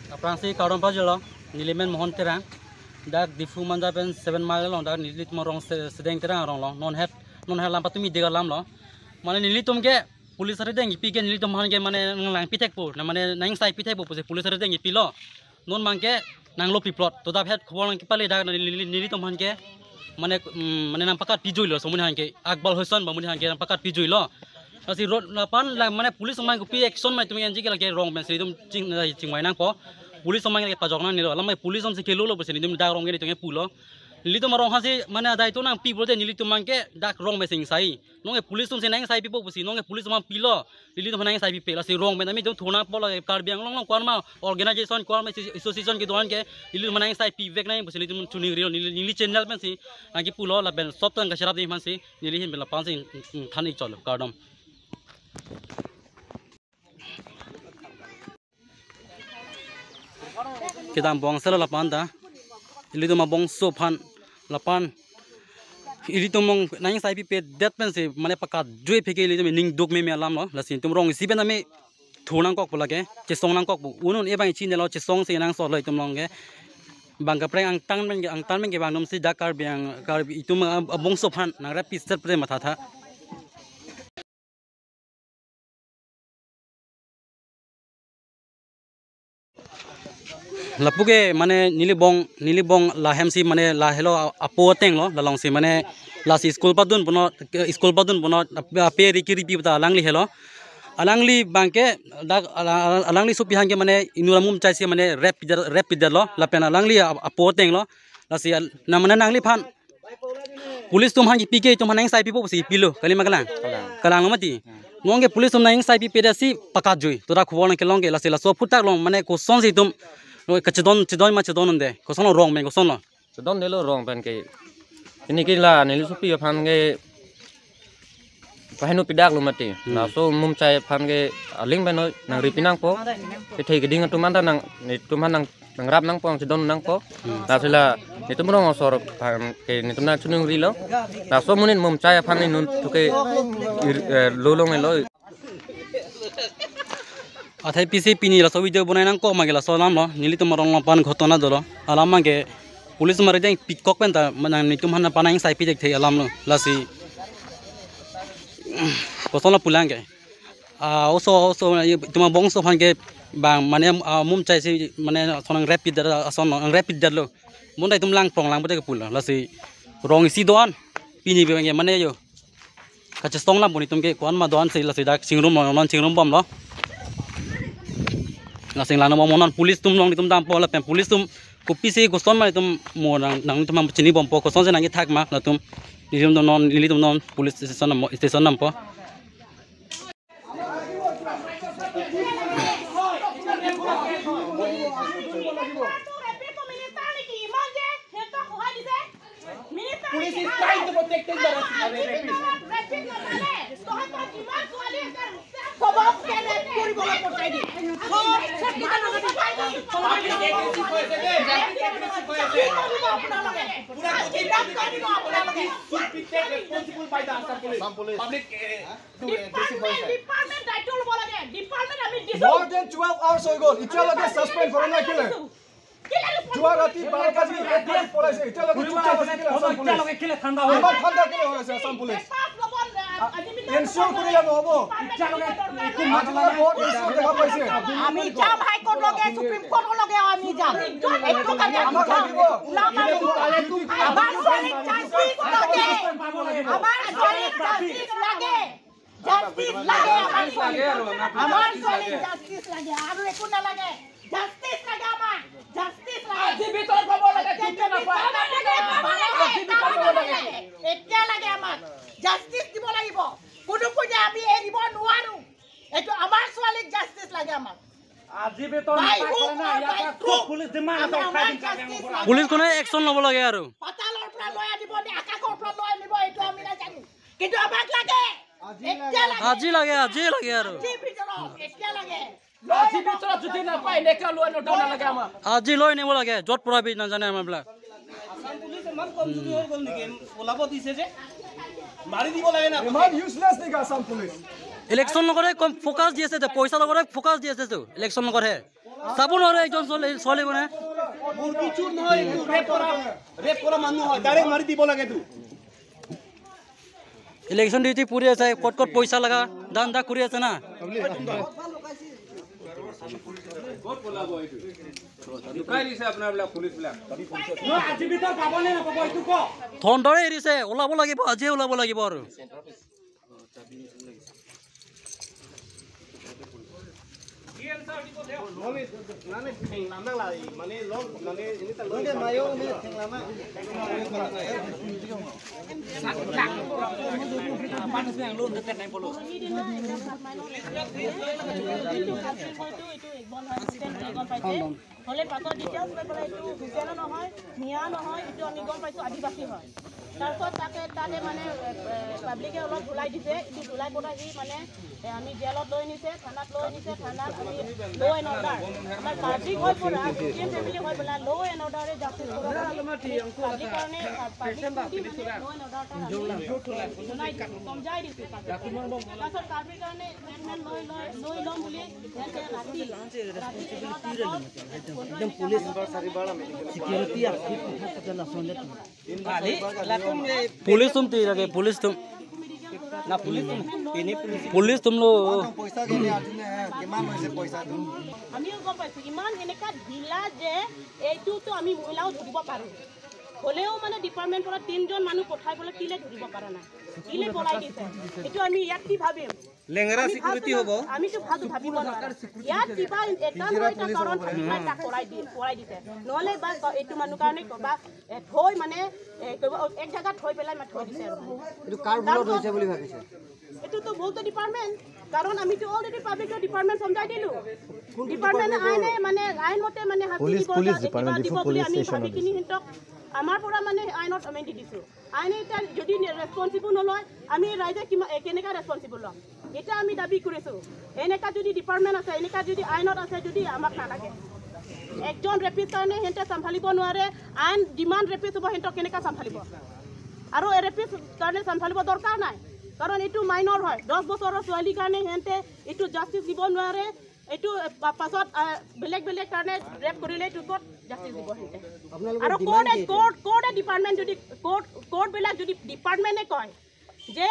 Apransi karon pajelo nilimen mohon terang dak difu manja pen 7 mile long dak nilit morong sedeng terang rong long non het lam patumi diga lam lo mane nilitum ke pulis are deng ipi ke nilitum han ke mane nang pitek pu na mane nang sai pitek pu se pulis are deng ipi lo non mangke nang lo piplot to da het khobol ki pale dak nilitum han ke mane nang pakat pijui lo somuni han ke akbal hosan bamuni han ke nang pakat pijui lo asi rod lapan mane pulis mang ko pi action mai tumi anji ke lage wrong ben sidum chingwai nang po pulis mang ke pajok nang nilo lamai pulis om se kelo lo bese nidum dak wrong ge tunge pulo nili to marong hasi mane dai to nang pi bote nili to mang ke dak wrong be sing sai nonge pulis tum se nang sai pi po busi nonge pulis mang pilo nili to nang sai pi pe asi wrong ben ami to thona po la kar biang long long kwan ma organization kwan ma association ke doan ke nili nang sai pi vek nang busi nili tuning rio nili channel ben si angi pulo la ben sop tang ka sharap ni man si nili hin ben la pan sing thani chol kardom kita buang sela lapan dah, ini tu mah buang sopan lapan, ini tu mong nang sai pi pe det pen se mana pakat dua peke ini tu ning duk me alam lo, lasin tu rong si pen ami thunang kok pula ke, cesong nang kok bu, unun e bang chin lo cesong se nang so lo itu mong ke, bang kapreng ang tan men ke bang nom si dakar biang kar itu mah buang sopan nang rapid set pre mata tha. Lapuke mane nili bong lahem si mane la hello apo teng lo lalong si mane la si school padun bono ape riki bata alangli hello alangli bangke alangli supi hangke mane inuramum chai si mane rap pidar lo lapen alangli apo teng lo la si na mane nangli phan pulis tum hangi pike tum hanang sai pipo si pilo kali kalang mati ngonge pulis tum nang sai pipe si pakat jui tora khobol ke longe la si la so futak long mane ko son si tum kecedon nde kosong lo wrong men kosong lo cedon delo wrong pen ke ini kila nili supi phan ke pahenu pidak lo mati na so mum chai phan ke aling beno nang ripinang po ke thei geding tuman nang ni tuman nang rap nang pong cedon nang po na sila ni tumrong osor phan ke ni tumna chunung rilo na so munin mum chai phan ni nun tuke lolong elo athai pisi pini la so video bonai nang ko magela so nam lo nili to marong pan ghotona dolo alam mage pulis mare deng pikok pen ta manang ni tum hana panang sai pi dek thei alam lo lasi kosona pulange also tuma bong so phange bang mane mum chai si mane sonang rapid dar lo mun dai tum lang prong lang bode ke pul lasi rong si doan pini be mane yo kache song lam boni tum ke kon ma doan si lasi dak singrum bom lo nasing lana monan pulis tum long tum dam pola pen pulis tum kopi se goson ma tum mo nang tum chini bom po goson se nang thak ma la tum nili tum non pulis station nam po Police is trying to protect the More than 12 hours ago, itala suspend corona killer. Juarati balkaji etni polise itala killer thanda hoy amar thanda killer hoy asam police ensure koriya nobo matla board ensure dekha paise ami jam high court loge supreme court loge ami jam ekto karke amar solid justice lage amar solid justice lage amar solid justice lage aru ekun na lage justice lage amar justice lage aji bitor kobo lage kinna na pa ekta lage amar justice dibo lagibo kudu kuja ami eribo nuaru eto amar solid justice lage amar aji bitor na pa na ya police demand to pulis kono action lobo lage aru patalor pra loya dibo ni akakor pra loya nibo eto ami na jani kintu abak lage aji lage aru aji bitor ekta lage aji bitor jodi na pai neka lo no dona lage ama aji loi ne lage jot pura bi na jane amar bla Assam police মান কমজোরি হৈ গল নেকি ওলাব দিছে যে মারি দিব লাগে না man useless nigga asam police election nokore kom focus di ase to paisa logore focus di ase to election nokore চাব নোৱাৰে একজন ছোৱালী মানে মুৰ্গী চুৰ নহয় এইটো ৰেপ কৰা মানুহ হয় ডাইৰেক্ট মাৰি দিব লাগে তো ইলেকশ্যন ডিউটি পৰি আছে ক'ত পইচা লগা দান দা কৰি আছে না ধনদৰে এৰিছে ওলাব লাগিব আজিয়ে ওলাব লাগিব আৰু হলে পাছত ডিটেইলছ লৈ পেলাই এইটো হুচেলো নহয় মিয়া নহয় এইটো আমি গম পাইছোঁ আদিবাসী হয় তাৰপিছত তাতে মানে পাব্লিকে অলপ ওলাই দিছে এইটো ওলাই পঠাই সি মানে আমি জেলত লৈ নিছে থানাত আমি ল' এণ্ড অৰ্ডাৰ আমাৰ পাব্লিক হৈ পৰা মুছলিম ফেমিলি হৈ পেলাই ল' এণ্ড অৰ্ডাৰে জাষ্টিছ পাব্লিক কাৰণে সমজাই দিছোঁ তাৰপিছত পাব্লিক কাৰণে লৈ ল'ম বুলি पुलिस तुम ती लगे पुलिस तुम ना पुलिस तुम लो पैसा गेले आजुने किमान হৈছে पैसा তো আমিও গম পাইছোঁ ইমান এনেকা ঢিলা যে এইটোতো আমি মহিলাও ধৰিব পাৰোঁ হলেও মানে ডিপাৰ্টমেণ্ট পৰা 3জন মানুহ পঠাই পেলাই কিলে ধৰিব পৰা নাই কিলে পলাই দিছে এইটো আমি ইয়াত কি ভাবিম লেংৰা সিকিউৰিটি হ'ব আমিতো ভাবিব নোৱাৰো ইয়াত কিবা এটা নহয় এটা কাৰণ এটা পলাই দিছে নহলে বা এইটো মানুহ কাৰণে বা থৈ মানে এক জায়গা থৈ পেলাই থৈ দিছে এইটো কাৰ ভুলত হৈছে বুলি ভাবিছে এইটোতো বহুত ডিপাৰ্টমেণ্ট কাৰণ আমিতো অলৰেডি পাব্লিক ডিপাৰ্টমেণ্ট সমজাই দিলোঁ ডিপাৰ্টমেণ্ট আইনে মানে আইন মতে মানে পুলিচ ডিপাৰ্টমেণ্ট বুলি আমি ভাবি কিনি সিহঁতক আমাৰ পৰা মানে আইনত আমি দি দিছোঁ আইনে এতিয়া যদি ৰেছপনচিবল নলয় আমি ৰাইজে কেনেকৈ ৰেছপনচিবল ল'ম এটা আমি দাবী কৰিছোঁ এনেকুৱা যদি ডিপাৰ্টমেণ্ট আছে এনেকুৱা যদি আইনত আছে যদি আমাক নালাগে একজন ৰেপিষ্ট কাৰণে সিহঁতে চম্ভালিব নোৱাৰে আইন যিমান ৰেপিষ্ট হ'ব সিহঁতক কেনেকৈ চম্ভালিব আৰু ৰেপিষ্ট কাৰণে চম্ভালিব দৰকাৰ নাই কাৰণ এইটো মাইনৰ হয় 10 বছৰৰ ছোৱালীৰ কাৰণে সিহঁতে এইটো জাষ্টিছ দিব নোৱাৰে এইটো পাছত বেলেগ কাৰণে ৰেপ কৰিলে এইটো ক'ত জাষ্টিছ দিব সিহঁতে আৰু কোৰ্ট ডিপাৰ্টমেণ্ট যদি কোৰ্টবিলাক যদি ডিপাৰ্টমেণ্টে কয় যে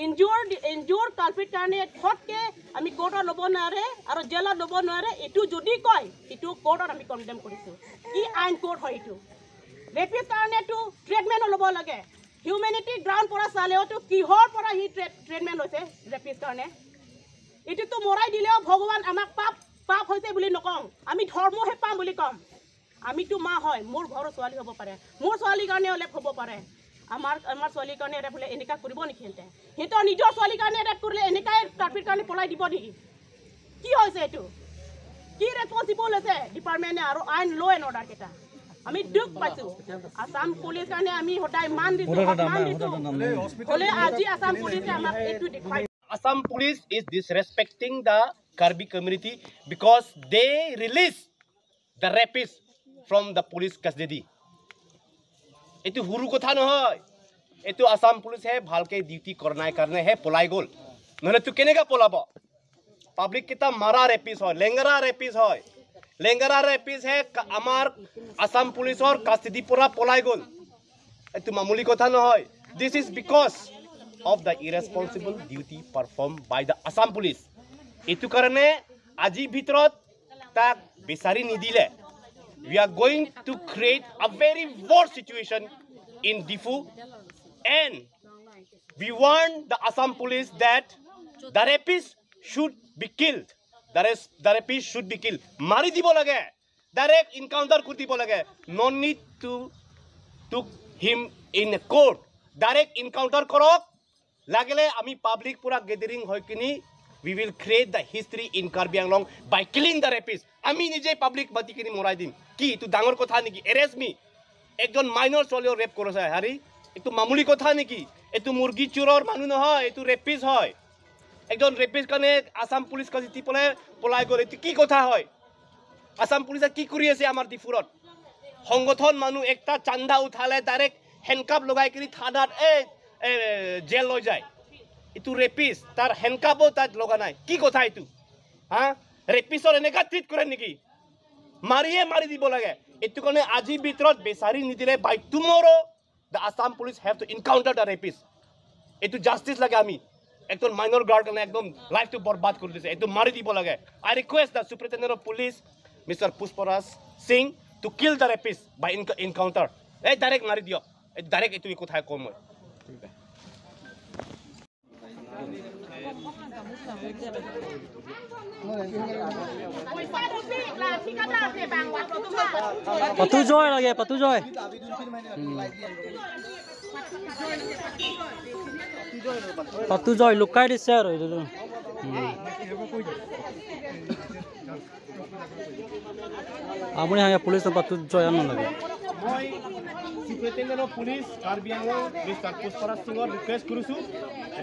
ইনজুৰ কালপিট কাৰণে ফটকে আমি কোৰ্টত ল'ব নোৱাৰে আৰু জেলত ল'ব নোৱাৰে এইটো যদি কয় এইটো কোৰ্টত আমি কণ্ডেম কৰিছোঁ কি আইন কোৰ্ট হয় এইটো ৰেপিষ্ট কাৰণেতো ট্ৰিটমেণ্টো ল'ব লাগে হিউমেনিটি গ্ৰাউণ্ড পৰা চালেওতো কিহৰ পৰা সি ট্ৰিটমেণ্ট লৈছে ৰেপিষ্ট কাৰণে এইটোতো মৰাই দিলেও ভগৱান আমাক পাপ হৈছে বুলি নকওঁ আমি ধৰ্মহে পাম বুলি ক'ম আমিতো মা হয় মোৰ ঘৰৰ ছোৱালী হ'ব পাৰে মোৰ ছোৱালীৰ কাৰণে ৰেপ হ'ব পাৰে আমাৰ ছোৱালীৰ কাৰণে ৰেপ হ'লে এনেকুৱা কৰিব নেকি সিহঁতৰ নিজৰ ছোৱালীৰ কাৰণে ৰেপ কৰিলে এনেকুৱাই কাৰ্পিৰ কাৰণে পলাই দিব নেকি কি হৈছে এইটো কি ৰেছপনচিবল হৈছে ডিপাৰ্টমেণ্টে আৰু আইন ল' এণ্ড অৰ্ডাৰ কেইটা আমি দুখ পাইছোঁ আসাম পুলিচ কাৰণে আমি সদায় মান দিছোঁ হ'লে আজি আসাম পুলিচে আমাক এইটো দেখুৱাই Assam police is disrespecting the Karbi community because they release the rapists from the police custody. Etu huru kotha nohoy. Etu Assam police hai bhalke duty kornai karne hai polai gol. Nole tu kenega polabo. Public kita mara rapist hoy, lengara rapist hoy. Lengara rapist hai amar Assam police or custody pura polai gol. Etu mamuli kotha nohoy. This is because of the irresponsible duty performed by the Assam police. Itu karane aji bhitorot tak besari nidile. We are going to create a very worse situation in Diffu, and we want the Assam police that the rapists should be killed. The rapists should be killed. Mari dibo lage. Direct encounter kur dibo lage. No need to took him in court. Direct encounter korok. Lagele ami public pura gathering hoy kini we will create the history in Karbi Anglong by killing the rapists. Ami nije public bati kini morai dim. Ki tu dangor kotha niki arrest me. Ekjon minor solio rape korose hari. Etu mamuli kotha niki. Etu murgi churor manu na hoy. Etu rapist hoy. Ekjon rapist kane Assam police ka jiti polai gole. Etu ki kotha hoy. Assam police ki kuri ase amar Diffurot. Hongothon manu ekta chanda uthale direct handcuff logai kini thanat jail লৈ যায় ইটো rapist তাৰ হেনকাপো তাত লগা নাই কি কথা এইটো হা ৰেপিষ্টৰ এনেকা ট্ৰিট কৰে নেকি মাৰি দিব লাগে এটো কাৰণে আজি ভিতৰত বেচাৰি নিদিলে by tomorrow the Assam police have to encounter the rapist এটো জাস্টিস লাগে আমি একজন মাইনর গার্ড কাৰণে একদম লাইফ টু বৰবাদ কৰি দিছে এটো মাৰি দিব লাগে I request the Superintendent of Police Mr. Pushparaj Singh to kill the rapist by encounter direct মাৰি দিয়ক ডাইরেক্ট এটো কথা কম মই Patu joy lagi, patu joy. Patu joy, lukai di share itu tu. Amuni hanya polis tu patu joy anu lagi. Superintendent of Police Karbi Anglong Mr. Pushparaj Singh request kurusu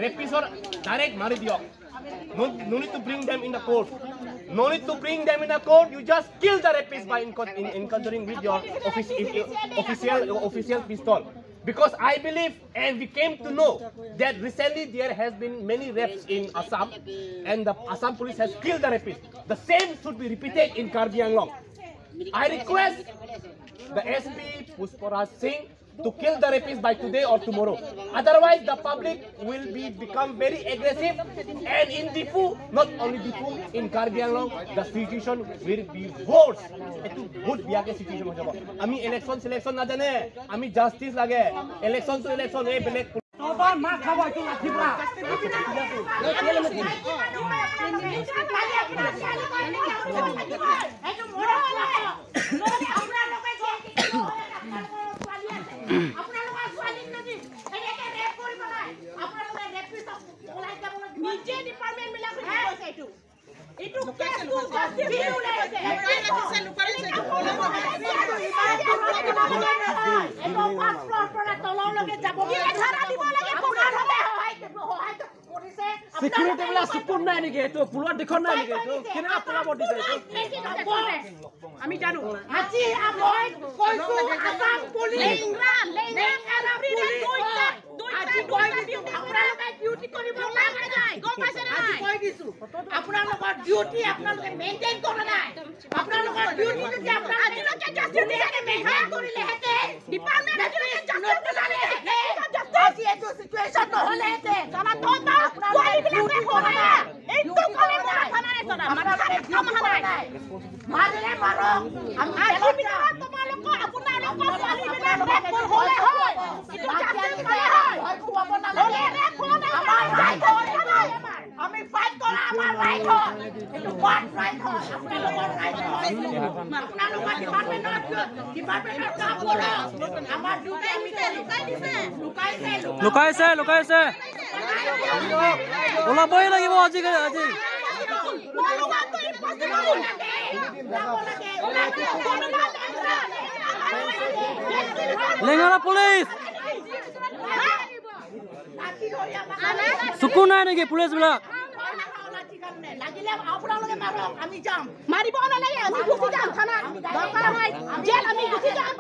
rapist direct mari diok no need to bring them in the court no need to bring them in the court you just kill the rapist by encountering with your official pistol because I believe and we came to know that recently there has been many rapes in Assam and the Assam police has killed the rapist the same should be repeated in Karbi Anglong I request the SP Pushparaj Singh to kill the rapist by today or tomorrow. Otherwise, the public will become very aggressive and in Diffu, not only Diffu, in Karbi Anglong, the situation will be worse. It's a good situation. Ami election selection na jane, ami justice lage. Election to election, black. Tobar ma khabo itu lathibra. Niche department mila ko hoise itu. Itu case tu justice bill hoise. Itu passport para tolong loge jabo. Kile dhara dibo lage pura hobe hoy police Security wala support nai niki etu pulot dikhon nai niki etu kina apna body se আমি জানো আজি মই কইছো Assam police লেংৰা police আজি কই দিছো আপোনালোকে duty কৰিব লাগে নাই গম পাইছে নাই আজি কই দিছো আপোনালোকৰ ডিউটি আপোনালোকে মেইনটেইন কৰা নাই আপোনালোকৰ ডিউটি যদি আপোনালোকে আজিলৈকে জাস্টিস মেইনটেইন কৰিলে হেতে ডিপাৰ্টমেন্ট আজিলৈকে জাস্টিস নালে হেতে আজি এইটো সিচুৱেচন নহলে হেতে জানা তো আপোনালোকে কৰা নাই এইটো কৰে না থানাৰে চলা মাথাৰে কাম নাই মাৰে মাৰো আজি ভিতৰত তোমালোকৰ আপোনালোকৰ ছোৱালীবিলাক ৰেপ হ'লে হয় এইটো জাস্টিস কৰে হয় খুৱাব নালাগে ৰেপ হ'লে আমাৰ ৰাইট হয় আমি ফাইট কৰা আমাৰ ৰাইট হয় এইটো কোৱাট ৰাইট হয় আপোনালোকৰ ৰাইট হয় আপোনালোকৰ ডিপাৰ্টমেণ্টৰ কাম কৰা আমাৰ ডিউটি আমি লুকাইছে ওলাবই লাগিব আজি লেঙাৰা পুলিচ চকু নাই নেকি পুলিচ বিলাক আমি যাম মাৰিব নালাগে আমি গুচি যাম থানা দৰকাৰ নাই জেল আমি গুচি যাম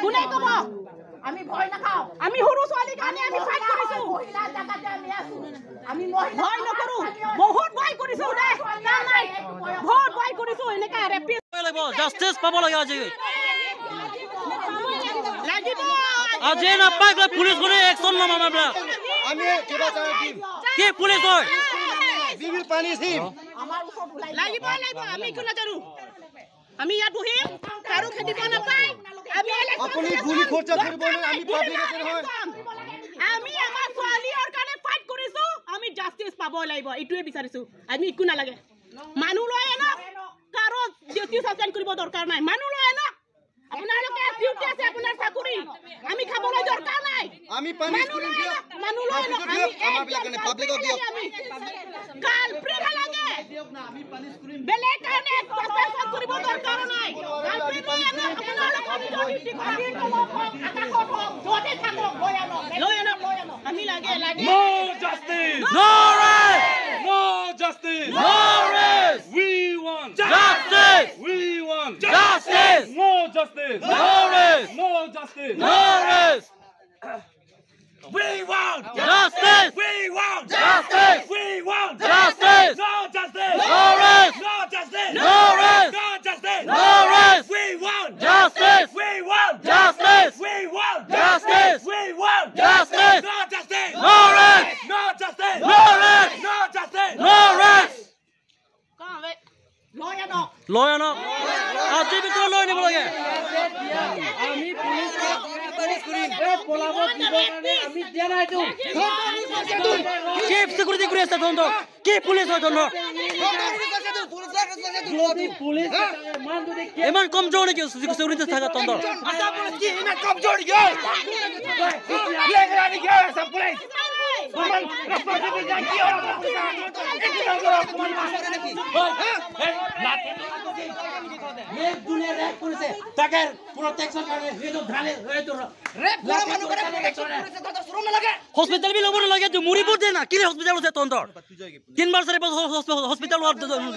কোনে ক'ব আমি ভয় নাখাও আমি সৰু ছোৱালী কাৰণে আমি ফাইট কৰিছো মহিলা জাগাতে আমি আছো আমি মহিলা ভয় নকৰো বহুত ভয় কৰিছো দে নাই বহুত ভয় কৰিছো এনেকা ৰেপিড লাগিব জাস্টিস পাব লাগে আজি লাগিব আজি নাপায় পুলিচ কোনে একশন লম আমরা আমি কিবা চাই দিম কি পুলিচ হয় we will punish him লাগিব আমি কোন জানো আমি ইয়াত বহিম কাৰো খেদিব নাপায় আমি আপুনি গুলি খৰচা কৰিব না আমি পাব্লিক আছে নহয় আমি আমাৰ ছোৱালীৰ কাৰণে ফাইট কৰিছো আমি জাস্টিস পাব লাগিব ইটোৱে বিচাৰিছো আমি একো নালাগে মানুহ লয় না কাৰো ডিউটি সাসপেন্ড কৰিব দৰকাৰ নাই মানুহ লয় না আপোনালোকে ডিউটি আছে আপোনাৰ চাকৰি আমি খাবলৈ দৰকাৰ নাই আমি পানিশ কৰিম দিয়া মানুহ লয় না আমাৰ বিলাকনে পাব্লিকক দিয়ক কাল প্ৰেৰা লাগে আমি পানিশ কৰিম বেলেগ কাৰণে সাসপেন্ড কৰিব দৰকাৰ নাই কাল প্ৰেৰা লাগে আপোনালোকৰ ডিউটি কৰি আকাশত জোতে থাকক লয় না আমি লাগে No justice! No rest! No justice! No rest! We want Justice! We want Justice! No justice! No rest! No justice! No rest! We want Justice! We want Justice! We want Justice! No justice! No rest! No justice! No rest! No justice! No rest! Justice! We want Justice! No justice! No rest! No justice! No rest! No justice! No rest! Con vậy. Lawyer no. Lawyer no. আজি ভিতৰত লৈ নিব লাগে। আমি পুলিশকে police করিম এ পলাব দিব কারণে আমি দিয়া নাই তো কি সিকিউরিটি কৰি আছে তহঁতৰ? কি পুলিচ হয় তহঁতৰ? যদি পুলিশ মান যদি ইমান কমজোৰ নেকি সিকিউৰিটি থাকা তহঁতৰ? Asam police ki iman kamjor gyo. Ye grani gyo asam police. Kuman responsibility gyo. Rape দুনিয়া রেপ করেছে তাকে প্রোটেকশন করে হেতো ধানে হেতো রেপ পুরো মানুষ করে প্রোটেকশন করেছে তো শুরু না লাগে হসপিটাল বি ল'ব নালাগে তুই মৰিব দে না কি হসপিটাল আছে তহঁতৰ? 3 বাৰ 4 বাৰ হসপিটাল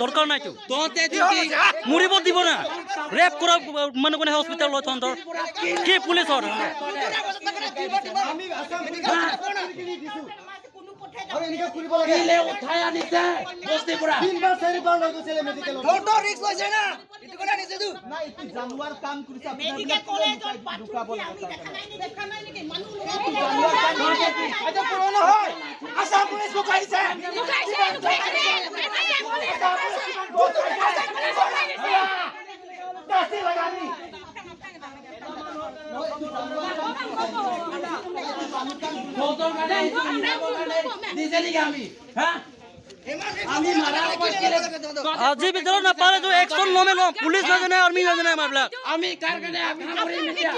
দৰকাৰ নাই তো তোতে যদি মৰিব দিব না ৰেপ কৰা মানুহ কোনে হসপিটাল লয় তহঁতৰ? কি পুলিচ হয়? আমি আসাম আৰু এনেকে কৰিব লাগে কিলে উঠাই আনিছে বস্তি পুৰা 3 বাৰ 4 বাৰ লৈ গৈছিলে মেডিকেলত ফটো ৰিস্ক লৈছে না ইটো কোনা নিছে তু না ইটো জানুৱাৰ কাম কৰিছে মেডিকেল কলেজত বাথৰুম আমি দেখা নাই নেকি মানুহ এটা পুৰণা হয় Asam police bukaise. দাসি লাগানি ফটো কানে ইটো নিব কানে দিছে নেকি আমি হ্যাঁ আমি মারা কইছিলে আজি ভিতৰত নাপালে তো একশন লমে লম পুলিচ নাজানে আৰ্মি নাজানে আমাৰবিলাক আমি কাৰ কানে আমি কৰি মিডিয়া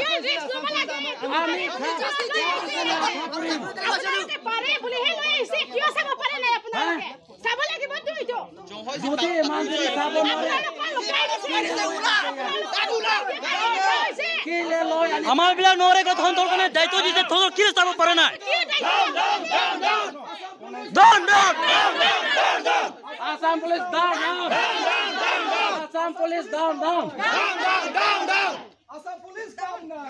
আমি পাৰে বুলি হে লৈ আহিছে কিয় চাব পাৰে নাই আপোনালোকে চাব লাগিব তুমিতো যদি মান যদি চাব নোৱাৰে কিলে লয় আনি আমাৰবিলাক নৰে তহঁতৰ কাৰণে দায়িত্ব দিছে তহঁতৰ কি চাব পাৰে নাই down down Assam police down Assam police down Assam police কাম নাই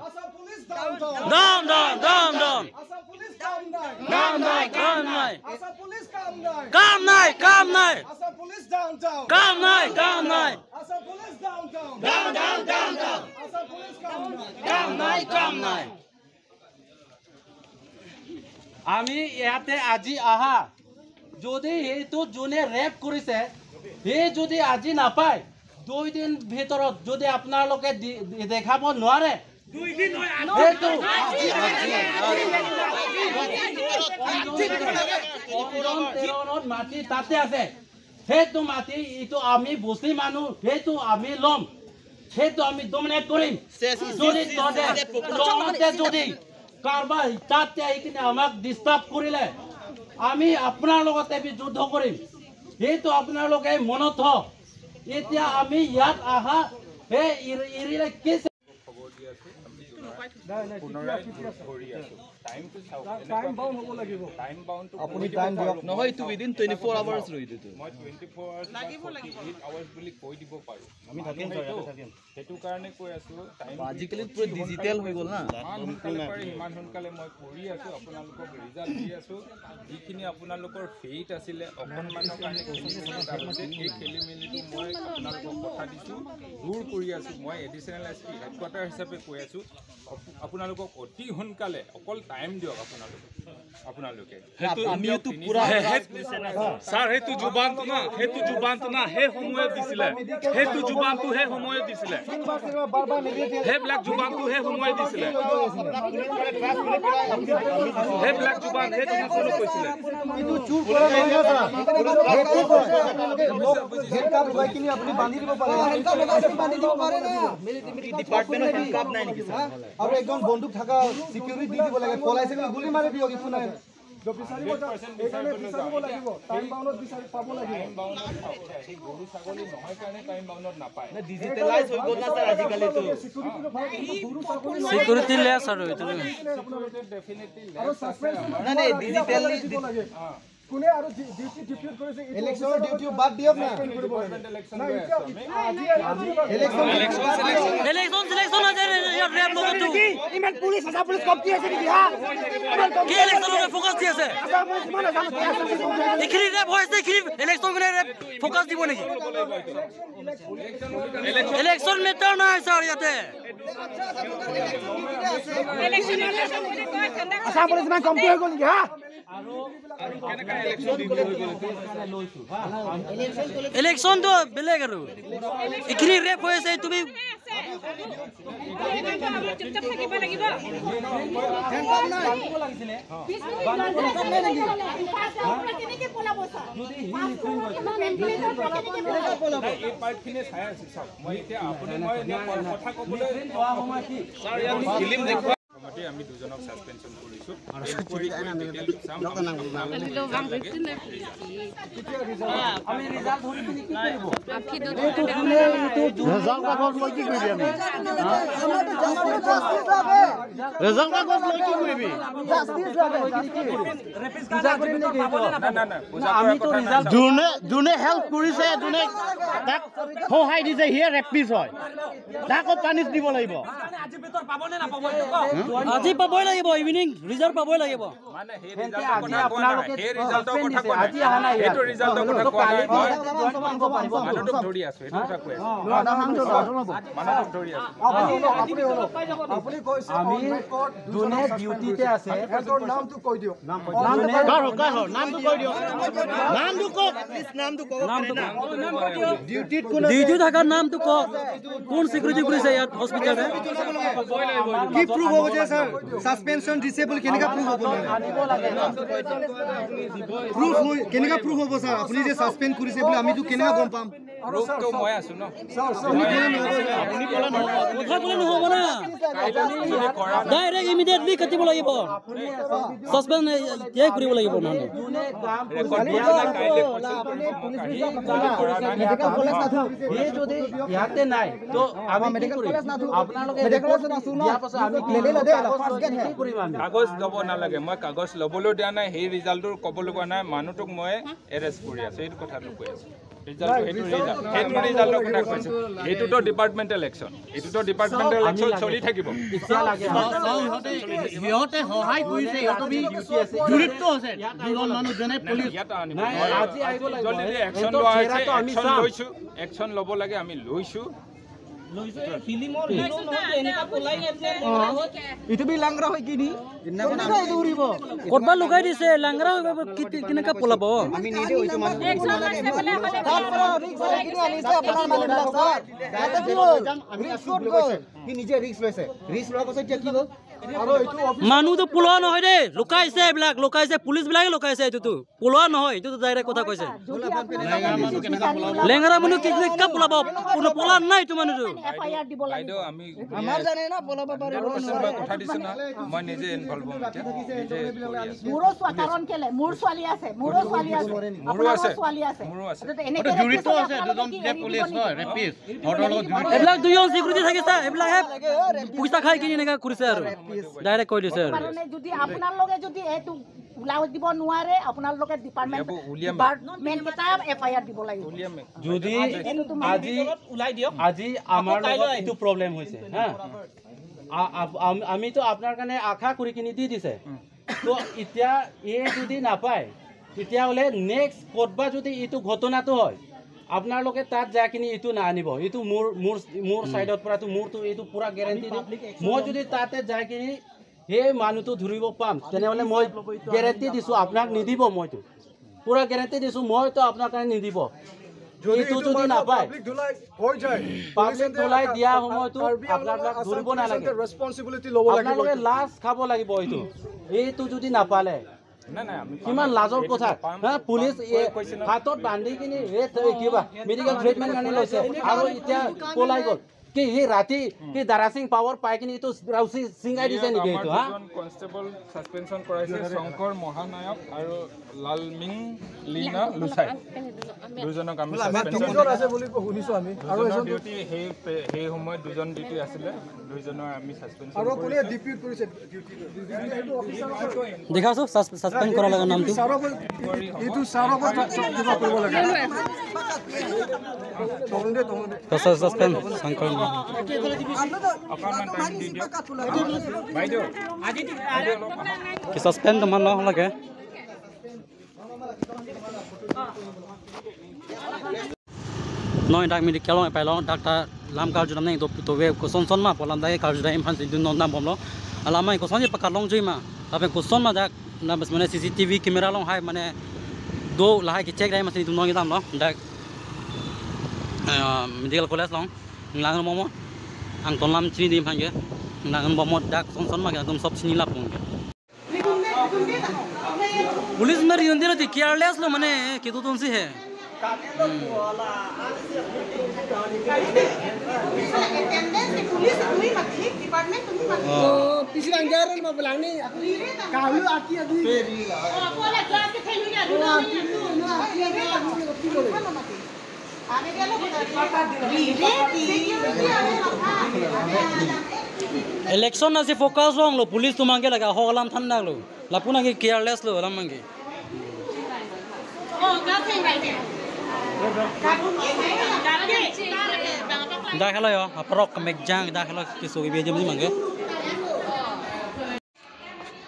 Assam police down down down down down Assam police কাম নাই কাম নাই কাম নাই আসাম পুলিশ কাম নাই কাম নাই কাম নাই আসাম পুলিশ ডাউনটাউন কাম নাই কাম নাই Assam police downtown Assam police কাম নাই কাম নাই কাম নাই আমি ইয়াতে আজি আহা যদি এইটো যোনে ৰেপ কৰিছে হে যদি আজি নাপায় 2 দিন ভিতৰত যদি আপোনালোকে দেখাব নোৱাৰে 2 দিন হয় এইটো মাটি তাতে আছে সেইটো মাটি এইটো আমি বস্তি মানুহ সেইটো আমি লম সেইটো আমি ডমিনেট কৰিম যদি তহঁতে যদি কাৰোবাৰ তাতে আহি কিনে আমাক ডিষ্টাৰ্ব কৰিলে আমি আপোনাৰ লগতে যুদ্ধ কৰিম সেইটো আপোনালোকে মনত থওক এতিয়া আমি ইয়াত আহা হে ইৰিলে কি টাইম বাউন্ড হ'ব লাগিব আপুনি টাইম দিয়ক নহয় টু উইদিন 24 আৱাৰ্স ৰৈ দিটো মই 24 আৱাৰ্স লাগিব 48 আৱাৰ্স বুলি কৈ দিব পাৰো আমি থাকিম হেতু কাৰণে কৈ আছো টাইম আজিকালি পুৰা ডিজিটেল হৈ গল না ইমান সোনকালে মই কৰি আছো আপোনালোকক ৰিজাল্ট দি আছো যিখিনি আপোনালোকৰ ফেইট আছিলে অকণমানৰ কাৰণে এই খেলিমেলিটো মই আপোনালোকক কথা দিছো দূৰ কৰি আছো মই এডিচনেল এছপি হেডকোৱাৰ্টাৰ হিচাপে কৈ আছো আপোনালোকক অতি সোনকালে অকল টাইম দিয়ক আপোনালোকে আমিওতো পুৰা স্যার হেতু জুবানটো না হে সময় দিছিলে হেতু জুবানটো হে সময় দিছিলে হে ব্ল্যাক জুবানটো হে সময় দিছিলে হে ব্ল্যাক জুবান হে তুমি ফলো কৰিছিলে কিন্তু চুৰ কৰা নহয় না হেড কাপ লৈ কিনি আপুনি বান্ধি দিব পাৰে বান্ধি দিব পাৰে না ডিপাৰ্টমেন্টৰ হেড কাপ নাই নেকি স্যাৰ আৰু একদম বন্দুক থাকা সিকিউৰিটি দি দিব লাগে পলাইছে গুলি মাৰি দিয়ক একো নাই ডিজিটেলাইজ হৈ গল না স্যাৰ আজিকালি তো সিকিউৰিটি লেছ আৰু না নাই ডিজিটেলি কোনে আৰু ডিউটি ডিফিউট কৰিছে ইলেকশ্যনৰ ডিউটি বাদ দিয়ক না ইলেকশ্যন লৈ আছো আমি ইলেকশ্যন আছে ইয়াত ৰেপ লগতো ইমান পুলিচ আছা পুলিচ কমটি আছে নেকি হা কি ইলেকশ্যনৰ ফোকাস দি আছে এখিনি ৰেপ হৈছে এখিনি ইলেকশ্যন কৰে ৰেপ ফোকাস দিব নেকি ইলেকশ্যন মেটাৰ নাই স্যাৰ ইয়াতে আছা পুলিচ ইমান কমটি হৈ গ'ল নেকি হা ইলেকশ্যন তো বেলেগ আৰু এখিনি ৰেপ হৈছে তুমি চুপচাপ থাকিব লাগিব কেনেকে পলাব এই পাৰ্টখিনি চাই আছো চাওক মই এতিয়া আপুনি মই কথা ক'বলৈ ফিল্ম দেখুৱা আমি দুজনক সাসপেনশন কৰিছো আমি ৰিজাল্ট ধৰি কি কৰিব ৰিজাল্ট কাগজ লৈ কি কৰিবি আমি ৰিজাল্ট কাগজ লৈ কি কৰিবি জাস্টিস লাগে পূজা কৰিম নেকি না আমি তো ৰিজাল্ট যোনে হেল্প কৰিছে যোনে তাক সহায় দিছে হিয়ে ৰেপিছ হয় তাকো পানিছ দিব লাগিব আজি বেতৰ পাবনে না পাব আজি পাবই লাগিব ইভিনিং ৰিজাল্ট পাবই লাগিব মানে হে ৰিজাল্টৰ কথা কোৱা নাই হে ৰিজাল্টৰ কথা কোৱা নাই আজি আহা নাই এটো ৰিজাল্টৰ কথা কোৱা নাই মানুহটো ধৰি আছে এটো কথা কৈ আছে মানুহটো ধৰি আছে আপুনি কৈছে আমি যোনে ডিউটিতে আছে এজৰ নামটো কৈ দিও নামটো কৈ দিও নামটো কক প্লিজ নামটো কক ডিউটিত কোন ডিউটি থাকাৰ নামটো কক কোন সিকিউৰিটি কৰিছে ইয়াত হস্পিটালে কি প্ৰুফ হ'ব যে স্যাৰ সাসপেনশন ডিসেবল কেনেকা প্ৰুফ হ'ব আনিব লাগে প্ৰুফ কেনেকা প্ৰুফ হ'ব স্যাৰ আপুনি যে সাসপেন্ড কৰিছে বুলি আমিতো কেনেকা গম পাম ৰোগটো মই আছো ন আপুনি ক'লা নহয় কথা ক'লে নহ'ব না ডাইৰেক্ট ইমিডিয়েটলি কাটিব লাগিব সাসপেন্ড এই কৰিব লাগিব মানে যোনে কাম মেডিকেল কলেজ নাথু এই যদি ইয়াতে নাই তো আমি মেডিকেল কলেজ নাথু আপোনালোকে মেডিকেল কলেজ নাথু ন আমি লেলে লদে ফাৰ্স্ট গেট কি কৰিম আমি কাগজ ল'ব নালাগে মই কাগজ ল'বলৈ দিয়া নাই সেই ৰিজাল্টৰ ক'বলৈ কোৱা নাই মানুহটোক মই এৰেষ্ট কৰি আছো এইটো কথাটো কৈ আছো ৰিজাল্ট সেইটো ৰিজাল্টৰ কথা কৈছো এইটোতো ডিপাৰ্টমেণ্টেল একশ্যন এইটোতো ডিপাৰ্টমেণ্টেল একশ্যন চলি থাকিব ইচ্ছা লাগে সিহঁতে সহায় কৰিছে সিহঁতবি জড়িত আছে দুজন মানুহ যেনে পুলিচ ইয়াত আনিব নাই আজি আহিব লাগিব জলদি একশ্যন লোৱা হৈছে একশ্যন লৈছো একশ্যন ল'ব লাগে আমি লৈছো ইটো বি লাংৰা হয় কি নি কেনেকা ইটো উৰিব ক'ৰবাত লগাই দিছে লাংৰা কেনেকা পলাব আমি নিদে হইতো মানুহ ৰিক্স লৈ কিনি আনিছে আপোনাৰ মানুহবিলাক স্যাৰ ইয়াতে কি হ'ল ৰিক্স ক'ত গ'ল কি নিজে ৰিক্স লৈছে ৰিক্স লোৱাৰ পাছত এতিয়া কি হ'ল আৰু এইটো মানুহটো পলোৱা নহয় দেই লুকাইছে এইবিলাক লুকাইছে পুলিচ বিলাকে লুকাইছে এইটোতো পলোৱা নহয় এইটোতো ডাইৰেক্ট কথা কৈছে লেঙৰা মানুহ কেনেকা পলাব কোনো পলা নাই এইটো মানুহটো এফআইআৰ দিব লাগিব বাইদেউ আমি আমাৰ জানে না পলাব পাৰিব মই কথা দিছো না মই নিজে ইনভলভ হ'ম মোৰো কাৰণ কেলে মোৰ ছোৱালী আছে মোৰো ছোৱালী আছে মোৰো আছে ছোৱালী আছে মোৰো আছে এনেকে জড়িত আছে দুজন যে পুলিচ হয় ৰেপিছ হৰৰ লগত এইবিলাক দুজন সিকিউৰিটি থাকিছে এইবিলাক পইচা খাই কিনি এনেকা কৰিছে আৰু ডাইৰেক্ট কৈ দিছে আৰু কাৰণে যদি আপোনালোকে যদি এইটো উলাও দিব নোৱাৰে আপোনালোকে ডিপাৰ্টমেণ্ট কেটা এফআইআৰ দিব লাগিব যদি আজি উলাই দিয়ক আজি আমাৰ লগত এইটো প্ৰবলেম হৈছে হা আমিতো আপোনাৰ কাৰণে আশা কৰি কিনি দি দিছে তো এতিয়া এই যদি নাপায় তেতিয়াহ'লে নেক্সট ক'তবা যদি এইটো ঘটনাটো হয় আপোনালোকে তাত যাই কিনি এইটো নানিব এইটো মোৰ সাইডৰ পৰাটো মোৰটো এইটো পুৰা গ্যাৰান্টি দিম মই যদি তাতে যাই কিনি সেই মানুহটো ধৰিব পাম তেনেহ'লে মই গ্যাৰান্টি দিছোঁ আপোনাক নিদিব মইতো পুৰা গ্যাৰান্টি দিছোঁ মইতো আপোনাৰ কাৰণে নিদিব এইটো যদি নাপায় পাব্লিক ধুলাই দিয়া সময়তো আপোনালোক ধৰিব নালাগে ৰেসপন্সিবিলিটি ল'ব লাগিব আপোনালোকে লাজ খাব লাগিব এইটো যদি নাপালে কিমান লাজৰ কথা পুলিচ হাতত বান্ধি কিনি কিবা মেডিকেল ট্ৰিটমেণ্ট কাৰণে লৈছে আৰু এতিয়া পলাই গ'ল কি হি ৰাতি কি দাৰাসিং পাৱাৰ পাই কিনি তো ৰাউসি সিংগাই দিছে নেকি আমাৰ তো হা দুজন কনষ্টেবল সাসপেনশন কৰাইছে শংকৰ মহানায়ক আৰু লালমিং লীনা লুচাই দুজনক আমি সাসপেনশন আছে বুলি শুনিছো আমি আৰু এজন ডিউটি সেই সময়ত দুজন ডিউটি আছিল দুজনৰ আমি সাসপেনশন আৰু কোনে ডিপিট কৰিছে ডিউটি দেখাছো সাসপেন্ড কৰা লগা নামটো এইটো সাৰক কিবা কৰিব লাগে সাসপেন্ড শংকৰ অকণমান টাইম দি দিয়ক বাইদেউ কি সাসপেন্ড তোমাৰ ন লাগে নয় ডাক মিদি কেলো পাইলো ডাক্তার লাম কাজ জুনাম নাই তো वे কোসন সন মা পলাম দাই কাজ দাই ইমফান দিন নন নাম বমলো আলামাই কোসন যে পাকা লং জুইমা তাপে কোসন মা ডাক না বস মানে सीसीटीवी ক্যামেরা লং হাই মানে দো লাহাই কি চেক দাই মাসি দুন নয় দাম লো ডাক মেডিকেল কলেজ লং লাঙ্গন মমো আং তনলাম চিনি দিম হাঙ্গে লাঙ্গন মমো ডাক সন মা একদম সব চিনি লাপ পুঙ্গে पुलिस में रियन दिन केयरलेस लो माने कि तो तुमसे है इलेक्शन ना से फोकस लो लो पुलिस तो मांगे लगा हो गलाम ठंडा लो लापुना के केयरलेस लो गलाम मांगे dah kalau ya aprok megjang dah kalau kisugi beje mesti mangge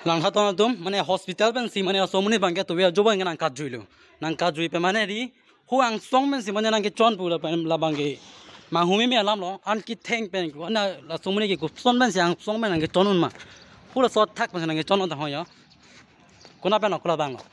lang haton tum mane hospital ben si mane somuni bangge to be joba ngan kat juilo nang kat jui pe mane ri huang song men si mane nang ke chon pula la bangge ma humi me alam lo an ki theng pen ko na la somuni ke son ben si ang song men nang ke chonun ma pula sot thak men nang ke chonon ta hoya kona pen okla bang lo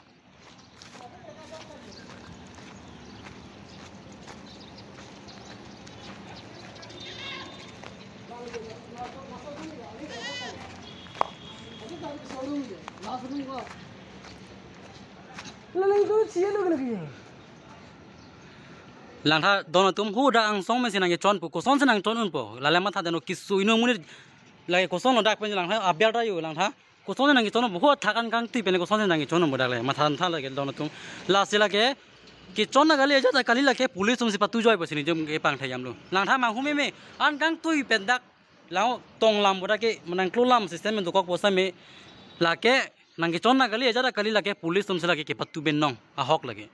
langha dono tum hu da ang song mesin ang chon pu ko son senang chon un po lale ma tha deno kisu ino muni lage ko son dak pen langha abya da yu langha ko son nang chon bu thakan kang ti pen ko son nang chon mo dak le ma than tha lage dono tum la sila ke ki chon na gali ja kali lake police tum si patu joi posini jom ke pang thayam lo langha ma hu me an kang tui pen dak lao tong lam boda ke manang klolam system men dokok posa me lake nang chon na gali ja kali lake police tum sila ke patu ben nong a hok lage